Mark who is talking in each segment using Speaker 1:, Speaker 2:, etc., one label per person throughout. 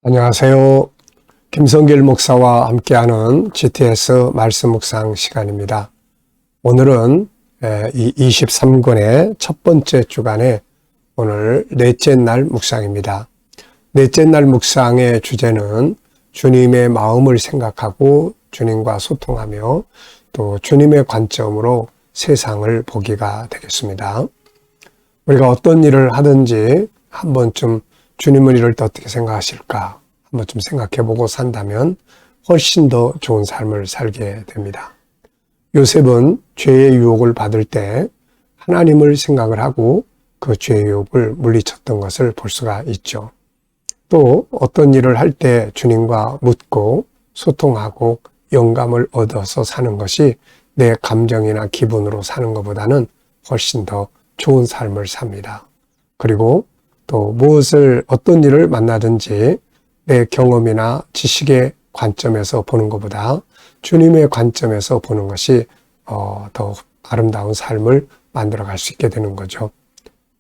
Speaker 1: 안녕하세요. 김성길 목사와 함께하는 GTS 말씀 묵상 시간입니다. 오늘은 이 23권의 첫 번째 주간에 오늘 넷째 날 묵상입니다. 넷째 날 묵상의 주제는 주님의 마음을 생각하고 주님과 소통하며 또 주님의 관점으로 세상을 보기가 되겠습니다. 우리가 어떤 일을 하든지 한 번쯤 주님은 이럴 때 어떻게 생각하실까? 한번 좀 생각해보고 산다면 훨씬 더 좋은 삶을 살게 됩니다. 요셉은 죄의 유혹을 받을 때 하나님을 생각을 하고 그 죄의 유혹을 물리쳤던 것을 볼 수가 있죠. 또 어떤 일을 할 때 주님과 묻고 소통하고 영감을 얻어서 사는 것이 내 감정이나 기분으로 사는 것보다는 훨씬 더 좋은 삶을 삽니다. 그리고 또 어떤 일을 만나든지 내 경험이나 지식의 관점에서 보는 것보다 주님의 관점에서 보는 것이 더 아름다운 삶을 만들어갈 수 있게 되는 거죠.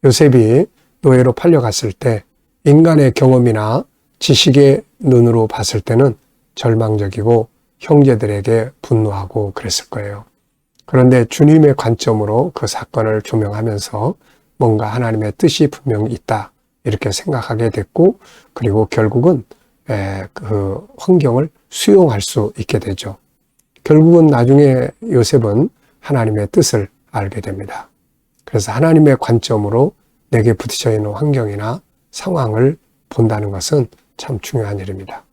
Speaker 1: 요셉이 노예로 팔려갔을 때 인간의 경험이나 지식의 눈으로 봤을 때는 절망적이고 형제들에게 분노하고 그랬을 거예요. 그런데 주님의 관점으로 그 사건을 조명하면서 뭔가 하나님의 뜻이 분명히 있다 이렇게 생각하게 됐고, 그리고 결국은 그 환경을 수용할 수 있게 되죠. 결국은 나중에 요셉은 하나님의 뜻을 알게 됩니다. 그래서 하나님의 관점으로 내게 부딪혀 있는 환경이나 상황을 본다는 것은 참 중요한 일입니다.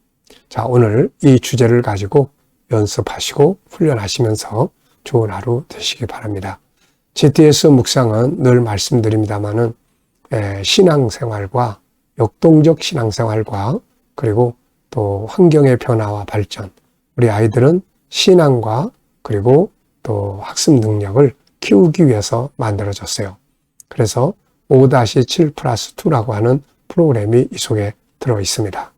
Speaker 1: 자, 오늘 이 주제를 가지고 연습하시고 훈련하시면서 좋은 하루 되시기 바랍니다. GTS 묵상은 늘 말씀드립니다마는 신앙생활과 역동적 신앙생활과 그리고 또 환경의 변화와 발전, 우리 아이들은 신앙과 그리고 또 학습 능력을 키우기 위해서 만들어졌어요. 그래서 5-7+2라고 하는 프로그램이 이 속에 들어 있습니다.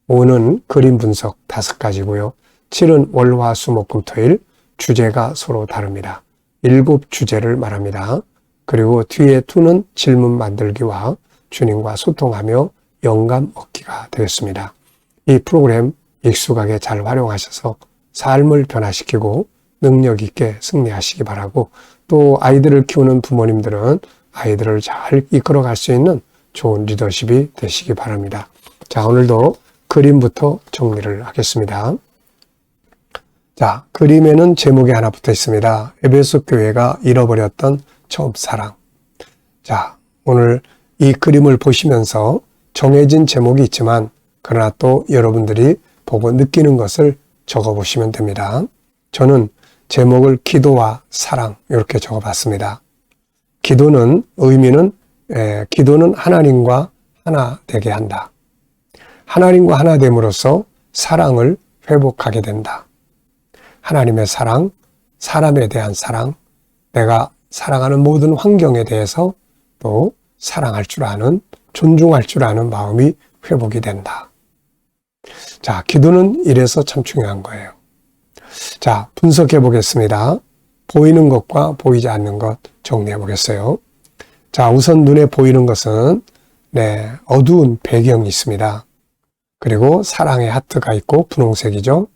Speaker 1: 5는 그림 분석 5가지고요. 7은 월, 화, 수, 목, 금, 토일 주제가 서로 다릅니다. 7주제를 말합니다. 그리고 뒤에 2는 질문 만들기와 주님과 소통하며 영감 얻기가 되겠습니다. 이 프로그램 익숙하게 잘 활용하셔서 삶을 변화시키고 능력 있게 승리하시기 바라고, 또 아이들을 키우는 부모님들은 아이들을 잘 이끌어갈 수 있는 좋은 리더십이 되시기 바랍니다. 자, 오늘도 그림부터 정리를 하겠습니다. 자, 그림에는 제목이 하나 붙어 있습니다. 에베소 교회가 잃어버렸던 처음 사랑. 자, 오늘 이 그림을 보시면서 정해진 제목이 있지만 그러나 또 여러분들이 보고 느끼는 것을 적어보시면 됩니다. 저는 제목을 기도와 사랑 이렇게 적어봤습니다. 기도는 기도는 하나님과 하나 되게 한다. 하나님과 하나 됨으로써 사랑을 회복하게 된다. 하나님의 사랑, 사람에 대한 사랑, 내가 사랑하는 모든 환경에 대해서 또 사랑할 줄 아는, 존중할 줄 아는 마음이 회복이 된다. 자, 기도는 이래서 참 중요한 거예요. 자, 분석해 보겠습니다. 보이는 것과 보이지 않는 것 정리해 보겠어요. 자, 우선 눈에 보이는 것은 어두운 배경이 있습니다. 그리고 사랑의 하트가 있고 분홍색이죠.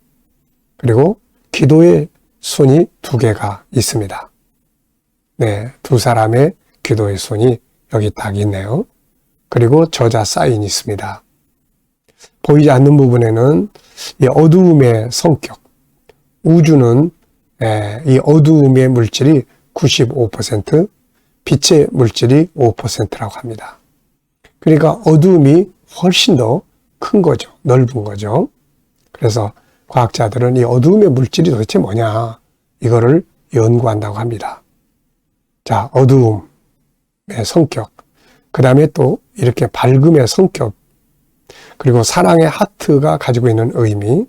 Speaker 1: 그리고 기도의 손이 2개가 있습니다. 두 사람의 기도의 손이 여기 딱 있네요. 그리고 저자 사인이 있습니다. 보이지 않는 부분에는 이 어두움의 성격, 우주는 이 어두움의 물질이 95%, 빛의 물질이 5%라고 합니다. 그러니까 어두움이 훨씬 더 큰 거죠. 넓은 거죠. 그래서 과학자들은 이 어두움의 물질이 도대체 뭐냐, 이거를 연구한다고 합니다. 자, 어두움의 성격, 그 다음에 또 이렇게 밝음의 성격, 그리고 사랑의 하트가 가지고 있는 의미,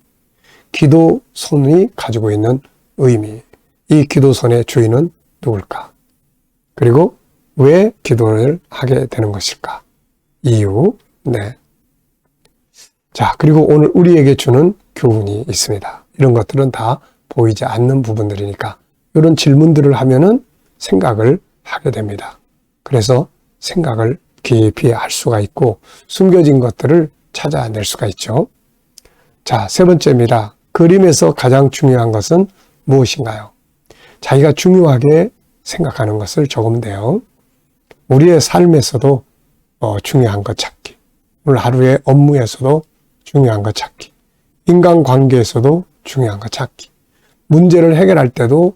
Speaker 1: 기도 손이 가지고 있는 의미, 이 기도 손의 주인은 누굴까? 그리고 왜 기도를 하게 되는 것일까? 이유, 자, 그리고 오늘 우리에게 주는 교훈이 있습니다. 이런 것들은 다 보이지 않는 부분들이니까 이런 질문들을 하면은 생각을 하게 됩니다. 그래서 생각을 깊이 할 수가 있고 숨겨진 것들을 찾아낼 수가 있죠. 자, 세 번째입니다. 그림에서 가장 중요한 것은 무엇인가요? 자기가 중요하게 생각하는 것을 적으면 돼요. 우리의 삶에서도 중요한 것 찾기. 오늘 하루의 업무에서도 중요한 것 찾기. 인간관계에서도 중요한 것 찾기. 문제를 해결할 때도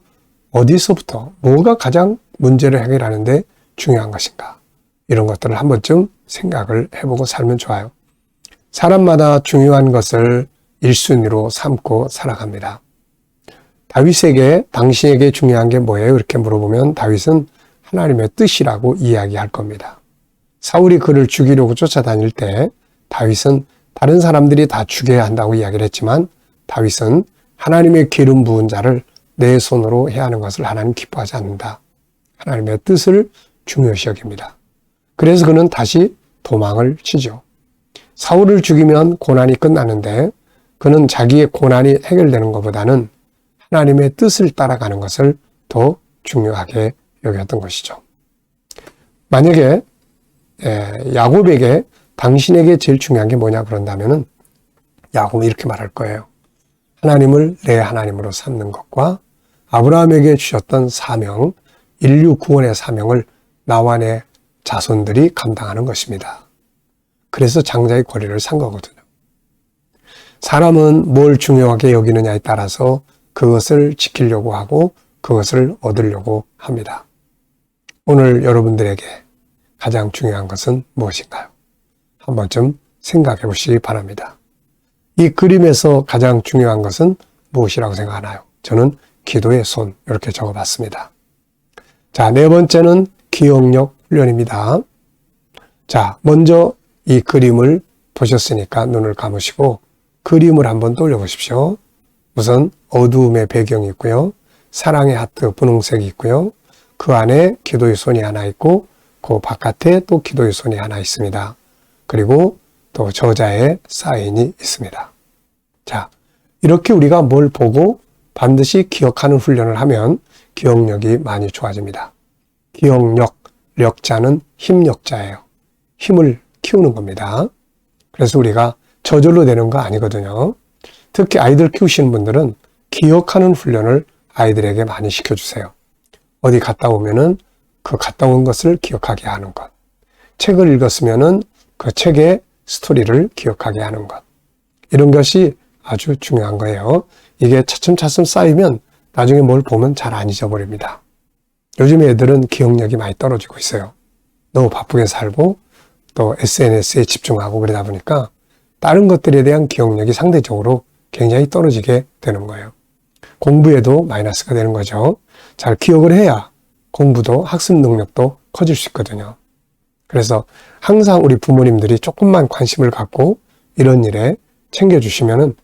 Speaker 1: 어디서부터 뭐가 가장 문제를 해결하는데 중요한 것인가. 이런 것들을 한 번쯤 생각을 해보고 살면 좋아요. 사람마다 중요한 것을 1순위로 삼고 살아갑니다. 다윗에게 당신에게 중요한 게 뭐예요? 이렇게 물어보면 다윗은 하나님의 뜻이라고 이야기할 겁니다. 사울이 그를 죽이려고 쫓아다닐 때 다윗은 다른 사람들이 다 죽여야 한다고 이야기를 했지만 다윗은 하나님의 기름 부은 자를 내 손으로 해야 하는 것을 하나님 기뻐하지 않는다. 하나님의 뜻을 중요시 여깁니다. 그래서 그는 다시 도망을 치죠. 사울을 죽이면 고난이 끝나는데 그는 자기의 고난이 해결되는 것보다는 하나님의 뜻을 따라가는 것을 더 중요하게 여겼던 것이죠. 만약에 야곱에게 당신에게 제일 중요한 게 뭐냐 그런다면은 야곱은 이렇게 말할 거예요. 하나님을 내 하나님으로 삼는 것과 아브라함에게 주셨던 사명, 인류 구원의 사명을 나와 내 자손들이 감당하는 것입니다. 그래서 장자의 권리를 산 거거든요. 사람은 뭘 중요하게 여기느냐에 따라서 그것을 지키려고 하고 그것을 얻으려고 합니다. 오늘 여러분들에게 가장 중요한 것은 무엇인가요? 한 번쯤 생각해 보시기 바랍니다. 이 그림에서 가장 중요한 것은 무엇이라고 생각하나요? 저는 기도의 손 이렇게 적어봤습니다. 자, 네 번째는 기억력 훈련입니다. 자, 먼저 이 그림을 보셨으니까 눈을 감으시고 그림을 한번 떠올려보십시오. 우선 어두움의 배경이 있고요. 사랑의 하트 분홍색이 있고요. 그 안에 기도의 손이 하나 있고 그 바깥에 또 기도의 손이 하나 있습니다. 그리고 또 저자의 사인이 있습니다. 자, 이렇게 우리가 뭘 보고 반드시 기억하는 훈련을 하면 기억력이 많이 좋아집니다. 기억력, 력자는 힘력자예요. 힘을 키우는 겁니다. 그래서 우리가 저절로 되는 거 아니거든요. 특히 아이들 키우시는 분들은 기억하는 훈련을 아이들에게 많이 시켜주세요. 어디 갔다 오면은 그 갔다 온 것을 기억하게 하는 것. 책을 읽었으면은 그 책의 스토리를 기억하게 하는 것. 이런 것이 아주 중요한 거예요. 이게 차츰차츰 쌓이면 나중에 뭘 보면 잘 안 잊어버립니다. 요즘 애들은 기억력이 많이 떨어지고 있어요. 너무 바쁘게 살고 또 SNS에 집중하고 그러다 보니까 다른 것들에 대한 기억력이 상대적으로 굉장히 떨어지게 되는 거예요. 공부에도 마이너스가 되는 거죠. 잘 기억을 해야 공부도 학습 능력도 커질 수 있거든요. 그래서 항상 우리 부모님들이 조금만 관심을 갖고 이런 일에 챙겨주시면은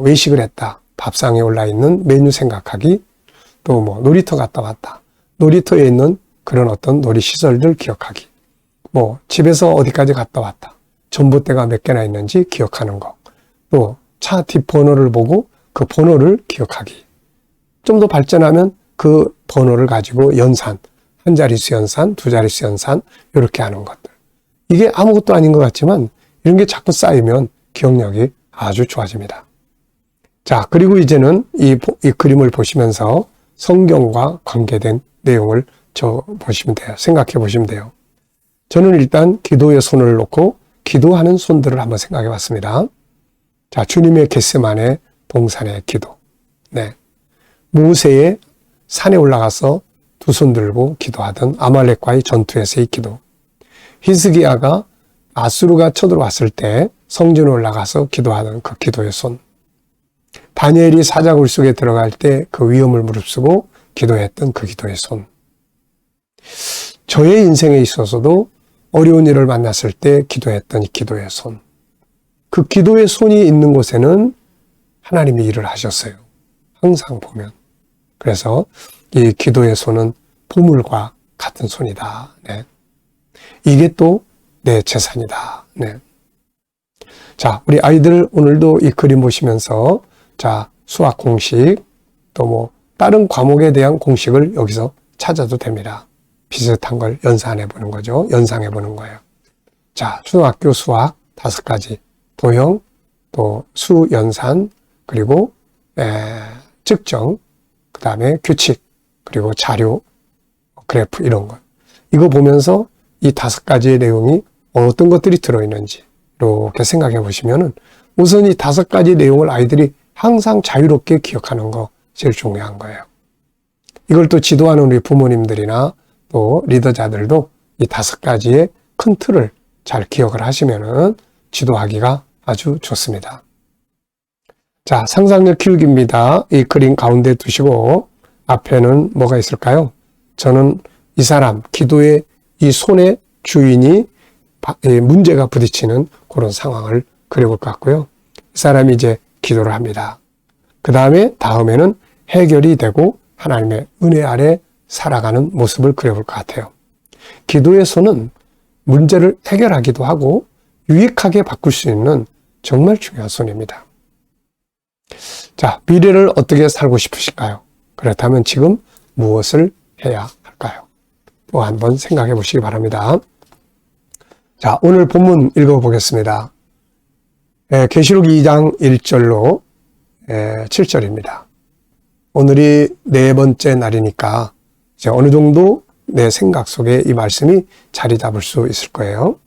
Speaker 1: 외식을 했다. 밥상에 올라있는 메뉴 생각하기, 또 놀이터 갔다 왔다. 놀이터에 있는 그런 어떤 놀이시설들 기억하기. 집에서 어디까지 갔다 왔다. 전봇대가 몇 개나 있는지 기억하는 거. 또 차 뒷번호를 보고 그 번호를 기억하기. 좀 더 발전하면 그 번호를 가지고 연산, 한 자릿수 연산, 두 자릿수 연산 이렇게 하는 것들. 이게 아무것도 아닌 것 같지만 이런 게 자꾸 쌓이면 기억력이 아주 좋아집니다. 자, 그리고 이제는 이 그림을 보시면서 성경과 관계된 내용을 보시면 돼요. 생각해 보시면 돼요. 저는 일단 기도의 손을 놓고 기도하는 손들을 한번 생각해 봤습니다. 자, 주님의 겟세마네 동산의 기도. 네. 모세의 산에 올라가서 두 손 들고 기도하던 아말렉과의 전투에서의 기도. 히스기야가 아수르가 쳐들어왔을 때 성전에 올라가서 기도하던 그 기도의 손. 다니엘이 사자굴 속에 들어갈 때 그 위험을 무릅쓰고 기도했던 그 기도의 손. 저의 인생에 있어서도 어려운 일을 만났을 때 기도했던 이 기도의 손. 그 기도의 손이 있는 곳에는 하나님이 일을 하셨어요. 항상 보면. 그래서 이 기도의 손은 보물과 같은 손이다. 네. 이게 또 내 재산이다. 네. 자, 우리 아이들 오늘도 이 그림 보시면서 자, 수학 공식 또 다른 과목에 대한 공식을 여기서 찾아도 됩니다. 비슷한 걸 연산해 보는 거죠. 연상해 보는 거예요. 자, 초등학교 수학 5가지 도형, 또 수, 연산, 그리고 측정, 그 다음에 규칙, 그리고 자료, 그래프 이런 것. 이거 보면서 이 5가지의 내용이 어떤 것들이 들어있는지 이렇게 생각해 보시면은 우선 이 5가지 내용을 아이들이 항상 자유롭게 기억하는 거 제일 중요한 거예요. 이걸 또 지도하는 우리 부모님들이나 또 리더자들도 이 5가지의 큰 틀을 잘 기억을 하시면은 지도하기가 아주 좋습니다. 자, 상상력 키우기입니다. 이 그림 가운데 두시고 앞에는 뭐가 있을까요? 저는 이 사람, 기도의 이 손의 주인이 문제가 부딪히는 그런 상황을 그려볼 것 같고요. 이 사람이 이제 기도를 합니다. 그 다음에는 해결이 되고 하나님의 은혜 아래 살아가는 모습을 그려볼 것 같아요. 기도의 손은 문제를 해결하기도 하고 유익하게 바꿀 수 있는 정말 중요한 손입니다. 자, 미래를 어떻게 살고 싶으실까요? 그렇다면 지금 무엇을 해야 할까요? 또 한번 생각해 보시기 바랍니다. 자, 오늘 본문 읽어보겠습니다. 계시록 2장 1절로 7절입니다. 오늘이 4번째 날이니까 이제 어느 정도 내 생각 속에 이 말씀이 자리 잡을 수 있을 거예요.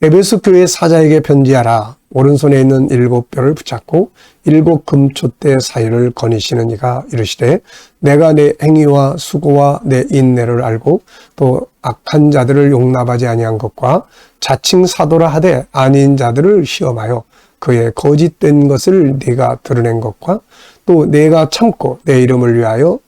Speaker 1: 에베소 교회 사자에게 편지하라. 오른손에 있는 7뼈를 붙잡고 7 금촛대 사이를 거니시는 이가 이르시되 내가 내 행위와 수고와 내 인내를 알고 또 악한 자들을 용납하지 아니한 것과 자칭 사도라 하되 아닌 자들을 시험하여 그의 거짓된 것을 네가 드러낸 것과 또 내가 참고 내 이름을 위하여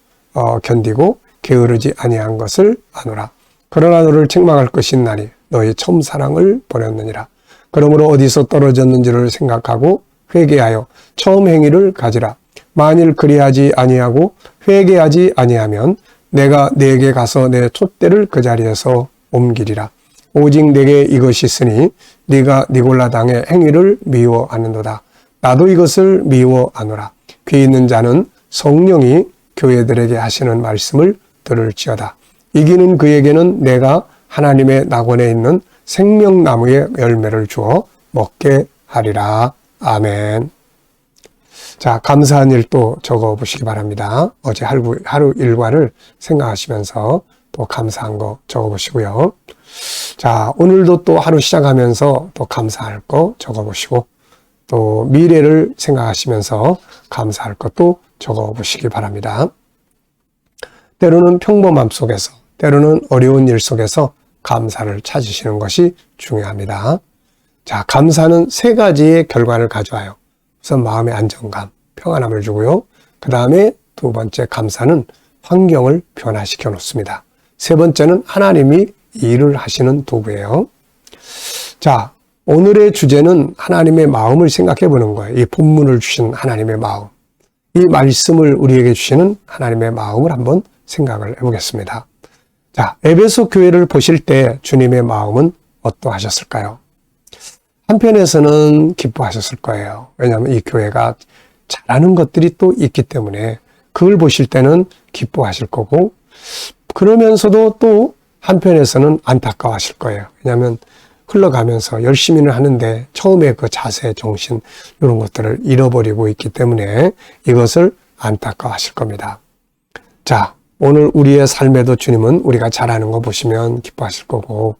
Speaker 1: 견디고 게으르지 아니한 것을 아노라. 그러나 너를 책망할 것인 나니 너의 처음 사랑을 버렸느니라. 그러므로 어디서 떨어졌는지를 생각하고 회개하여 처음 행위를 가지라. 만일 그리하지 아니하고 회개하지 아니하면 내가 네게 가서 내 촛대를 그 자리에서 옮기리라. 오직 내게 이것이 있으니 네가 니골라 당의 행위를 미워하는도다. 나도 이것을 미워하노라. 귀 있는 자는 성령이 교회들에게 하시는 말씀을 들을지어다. 이기는 그에게는 내가 하나님의 낙원에 있는 생명나무의 열매를 주어 먹게 하리라. 아멘. 자, 감사한 일 또 적어 보시기 바랍니다. 어제 하루 일과를 생각하시면서 또 감사한 거 적어 보시고요. 자, 오늘도 또 하루 시작하면서 또 감사할 거 적어 보시고 또 미래를 생각하시면서 감사할 것도 적어 보시기 바랍니다. 때로는 평범함 속에서, 때로는 어려운 일 속에서 감사를 찾으시는 것이 중요합니다. 자, 감사는 3가지의 결과를 가져와요. 우선 마음의 안정감, 평안함을 주고요. 그 다음에 2번째 감사는 환경을 변화시켜 놓습니다. 3번째는 하나님이 일을 하시는 도구예요. 자, 오늘의 주제는 하나님의 마음을 생각해 보는 거예요. 이 본문을 주신 하나님의 마음. 이 말씀을 우리에게 주시는 하나님의 마음을 한번 생각을 해보겠습니다. 자, 에베소 교회를 보실 때 주님의 마음은 어떠하셨을까요? 한편에서는 기뻐하셨을 거예요. 왜냐하면 이 교회가 잘하는 것들이 또 있기 때문에 그걸 보실 때는 기뻐하실 거고, 그러면서도 또 한편에서는 안타까워하실 거예요. 왜냐하면 흘러가면서 열심히는 하는데 처음에 그 자세, 정신 이런 것들을 잃어버리고 있기 때문에 이것을 안타까워하실 겁니다. 자, 오늘 우리의 삶에도 주님은 우리가 잘하는 거 보시면 기뻐하실 거고,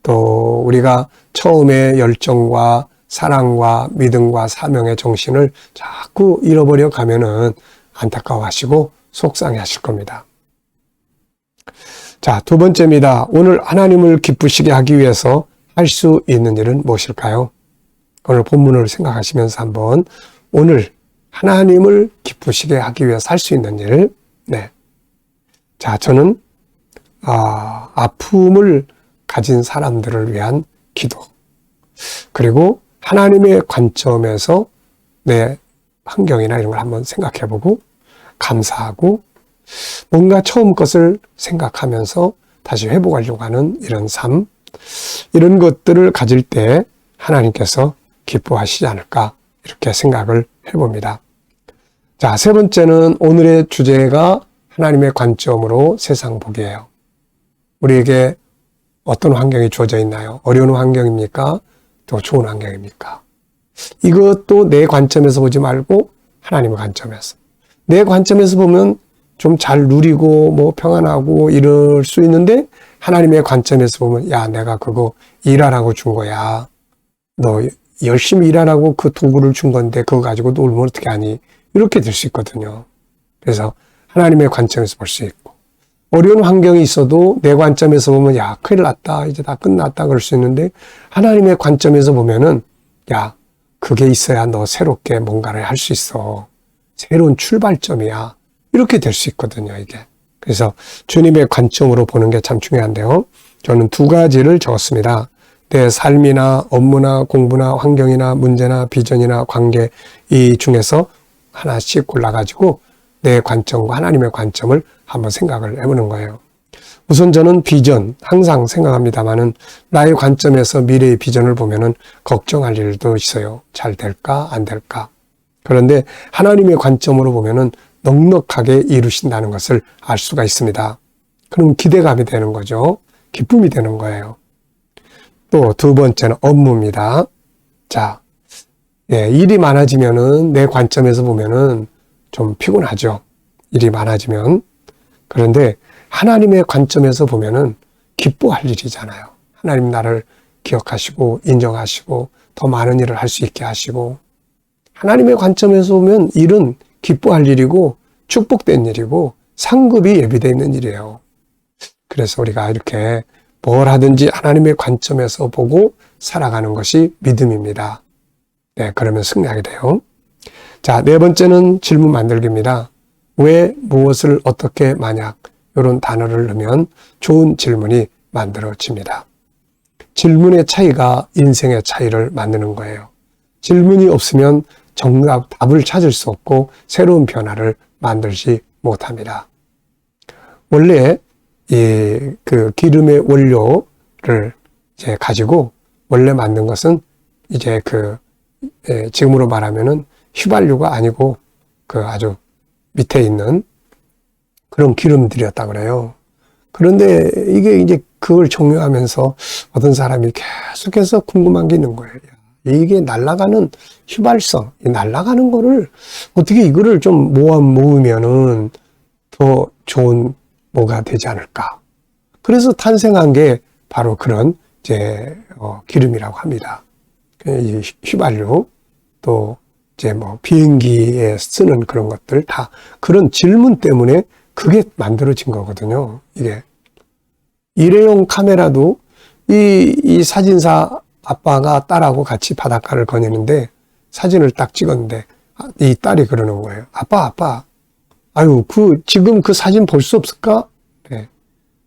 Speaker 1: 또 우리가 처음에 열정과 사랑과 믿음과 사명의 정신을 자꾸 잃어버려 가면은 안타까워하시고 속상해 하실 겁니다. 자, 2번째입니다. 오늘 하나님을 기쁘시게 하기 위해서 할 수 있는 일은 무엇일까요? 오늘 본문을 생각하시면서 한번 오늘 하나님을 기쁘시게 하기 위해서 할 수 있는 일. 네. 자, 저는 아픔을 가진 사람들을 위한 기도, 그리고 하나님의 관점에서 내 환경이나 이런 걸 한번 생각해보고 감사하고 뭔가 처음 것을 생각하면서 다시 회복하려고 하는 이런 삶, 이런 것들을 가질 때 하나님께서 기뻐하시지 않을까 이렇게 생각을 해봅니다. 자, 3번째는 오늘의 주제가 하나님의 관점으로 세상 보기예요. 우리에게 어떤 환경이 주어져 있나요? 어려운 환경입니까? 또 좋은 환경입니까? 이것도 내 관점에서 보지 말고 하나님의 관점에서. 내 관점에서 보면 좀 잘 누리고 뭐 평안하고 이럴 수 있는데 하나님의 관점에서 보면 야, 내가 그거 일하라고 준 거야. 너 열심히 일하라고 그 도구를 준 건데 그거 가지고 놀면 어떻게 하니? 이렇게 될 수 있거든요. 그래서 하나님의 관점에서 볼 수 있고 어려운 환경이 있어도 내 관점에서 보면 야, 큰일 났다. 이제 다 끝났다. 그럴 수 있는데 하나님의 관점에서 보면은 야, 그게 있어야 너 새롭게 뭔가를 할 수 있어. 새로운 출발점이야. 이렇게 될 수 있거든요, 이게. 그래서 주님의 관점으로 보는 게 참 중요한데요. 저는 두 가지를 적었습니다. 내 삶이나 업무나 공부나 환경이나 문제나 비전이나 관계 이 중에서 하나씩 골라가지고 내 관점과 하나님의 관점을 한번 생각을 해보는 거예요. 우선 저는 비전 항상 생각합니다마는 나의 관점에서 미래의 비전을 보면은 걱정할 일도 있어요. 잘 될까 안 될까. 그런데 하나님의 관점으로 보면은 넉넉하게 이루신다는 것을 알 수가 있습니다. 그럼 기대감이 되는 거죠. 기쁨이 되는 거예요. 또 두 번째는 업무입니다. 자, 일이 많아지면은 내 관점에서 보면은 좀 피곤하죠. 일이 많아지면. 그런데 하나님의 관점에서 보면은 기뻐할 일이잖아요. 하나님 나를 기억하시고 인정하시고 더 많은 일을 할 수 있게 하시고 하나님의 관점에서 보면 일은 기뻐할 일이고 축복된 일이고 상급이 예비되어 있는 일이에요. 그래서 우리가 이렇게 뭘 하든지 하나님의 관점에서 보고 살아가는 것이 믿음입니다. 네, 그러면 승리하게 돼요. 자, 네 번째는 질문 만들기입니다. 왜, 무엇을, 어떻게, 만약 이런 단어를 넣으면 좋은 질문이 만들어집니다. 질문의 차이가 인생의 차이를 만드는 거예요. 질문이 없으면 정답, 답을 찾을 수 없고 새로운 변화를 만들지 못합니다. 원래 그 기름의 원료를 이제 가지고 원래 만든 것은 이제 지금으로 말하면은 휘발유가 아니고 그 아주 밑에 있는 그런 기름들이었다 그래요. 그런데 이게 이제 그걸 종료하면서 어떤 사람이 계속해서 궁금한 게 있는 거예요. 이게 날아가는 휘발성, 날아가는 거를 어떻게 이거를 좀 모으면은 더 좋은 뭐가 되지 않을까. 그래서 탄생한 게 바로 그런 이제 기름이라고 합니다. 이 휘발유 또 이제 뭐 비행기에 쓰는 그런 것들 다 그런 질문 때문에 그게 만들어진 거거든요. 이게 일회용 카메라도 이 사진사 아빠가 딸하고 같이 바닷가를 거니는데 사진을 딱 찍었는데 이 딸이 그러는 거예요. 아빠, 아유, 지금 그 사진 볼 수 없을까? 네.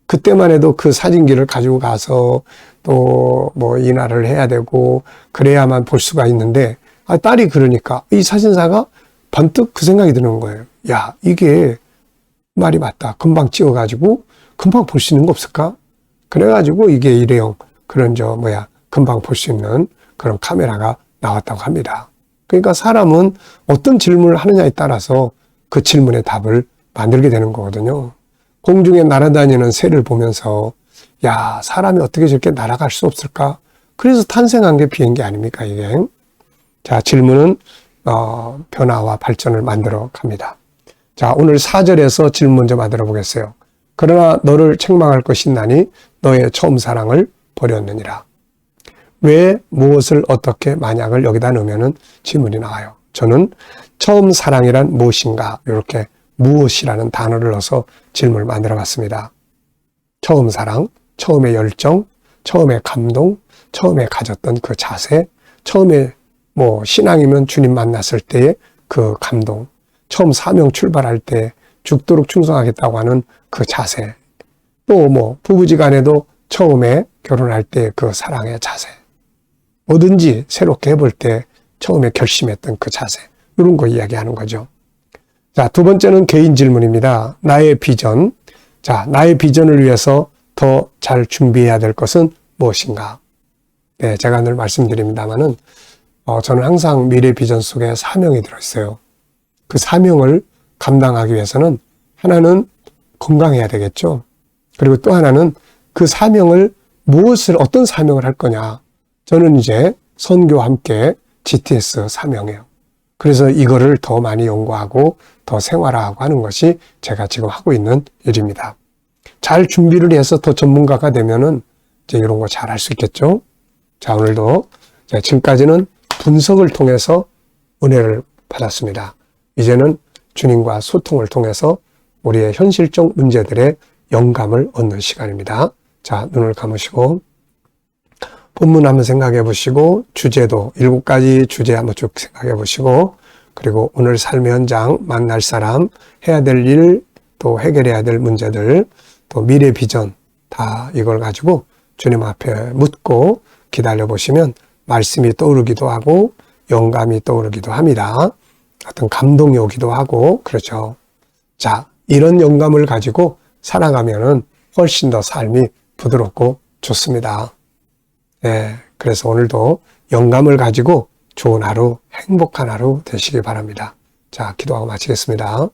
Speaker 1: 그때만 해도 그 사진기를 가지고 가서 또 뭐 인화를 해야 되고 그래야만 볼 수가 있는데 딸이 그러니까 이 사진사가 번뜩 그 생각이 드는 거예요. 야, 이게 말이 맞다. 금방 찍어가지고 금방 볼 수 있는 거 없을까? 그래가지고 이게 일회용 그런 금방 볼 수 있는 그런 카메라가 나왔다고 합니다. 그러니까 사람은 어떤 질문을 하느냐에 따라서 그 질문의 답을 만들게 되는 거거든요. 공중에 날아다니는 새를 보면서 야, 사람이 어떻게 저렇게 날아갈 수 없을까? 그래서 탄생한 게 비행기 아닙니까, 이게? 자, 질문은 변화와 발전을 만들어 갑니다. 자, 오늘 4절에서 질문 먼저 만들어 보겠어요. 그러나 너를 책망할 것이 있나니 너의 처음 사랑을 버렸느니라. 왜, 무엇을, 어떻게, 만약을 여기다 넣으면은 질문이 나와요. 저는 처음 사랑이란 무엇인가 이렇게 무엇이라는 단어를 넣어서 질문을 만들어 봤습니다. 처음 사랑, 처음의 열정, 처음의 감동, 처음에 가졌던 그 자세, 처음에 신앙이면 주님 만났을 때의 그 감동, 처음 사명 출발할 때 죽도록 충성하겠다고 하는 그 자세, 또 부부지간에도 처음에 결혼할 때 그 사랑의 자세, 뭐든지 새롭게 해볼 때 처음에 결심했던 그 자세, 이런 거 이야기하는 거죠. 자, 두 번째는 개인 질문입니다. 나의 비전. 자, 나의 비전을 위해서 더 잘 준비해야 될 것은 무엇인가? 네, 제가 늘 말씀드립니다만은, 저는 항상 미래 비전 속에 사명이 들어있어요. 그 사명을 감당하기 위해서는 하나는 건강해야 되겠죠. 그리고 또 하나는 그 사명을 어떤 사명을 할 거냐. 저는 이제 선교와 함께 GTS 사명이에요. 그래서 이거를 더 많이 연구하고 더 생활화하고 하는 것이 제가 지금 하고 있는 일입니다. 잘 준비를 해서 더 전문가가 되면은 이제 이런 거 잘 할 수 있겠죠. 자, 오늘도 지금까지는 분석을 통해서 은혜를 받았습니다. 이제는 주님과 소통을 통해서 우리의 현실적 문제들의 영감을 얻는 시간입니다. 자, 눈을 감으시고 본문 한번 생각해 보시고 주제도 7가지 주제 한번 쭉 생각해 보시고 그리고 오늘 삶의 현장, 만날 사람, 해야 될 일, 또 해결해야 될 문제들, 또 미래 비전 다 이걸 가지고 주님 앞에 묻고 기다려 보시면 말씀이 떠오르기도 하고 영감이 떠오르기도 합니다. 어떤 감동이 오기도 하고 그렇죠. 자, 이런 영감을 가지고 살아가면은 훨씬 더 삶이 부드럽고 좋습니다. 네, 그래서 오늘도 영감을 가지고 좋은 하루, 행복한 하루 되시기 바랍니다. 자, 기도하고 마치겠습니다.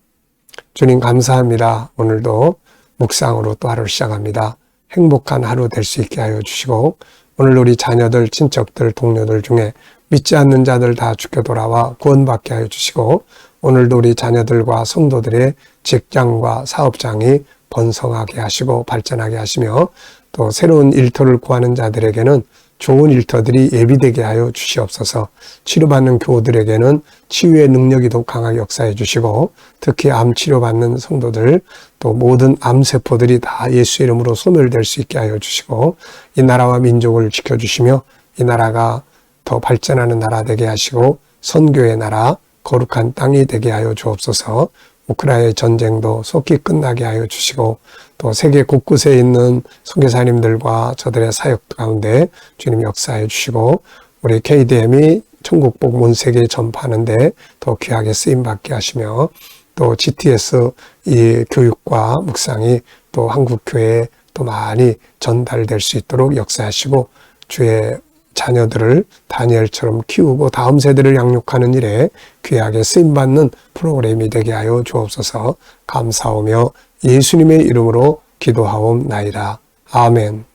Speaker 1: 주님 감사합니다. 오늘도 묵상으로 또 하루를 시작합니다. 행복한 하루 될 수 있게 하여 주시고 오늘 우리 자녀들, 친척들, 동료들 중에 믿지 않는 자들 다 주께 돌아와 구원받게 하여 주시고 오늘도 우리 자녀들과 성도들의 직장과 사업장이 번성하게 하시고 발전하게 하시며 또 새로운 일터를 구하는 자들에게는 좋은 일터들이 예비되게 하여 주시옵소서. 치료받는 교우들에게는 치유의 능력이 더 강하게 역사해 주시고 특히 암 치료받는 성도들 또 모든 암세포들이 다 예수 이름으로 소멸될 수 있게 하여 주시고 이 나라와 민족을 지켜주시며 이 나라가 더 발전하는 나라 되게 하시고 선교의 나라 거룩한 땅이 되게 하여 주옵소서. 우크라이나의 전쟁도 속히 끝나게 하여 주시고 또 세계 곳곳에 있는 선교사님들과 저들의 사역 가운데 주님 역사해 주시고 우리 KDM이 천국복 온 세계에 전파하는데 더 귀하게 쓰임받게 하시며 또 GTS 이 교육과 묵상이 또 한국교회에 또 많이 전달될 수 있도록 역사하시고 주의 자녀들을 다니엘처럼 키우고 다음 세대를 양육하는 일에 귀하게 쓰임받는 프로그램이 되게 하여 주옵소서. 감사하며 예수님의 이름으로 기도하옵나이다. 아멘.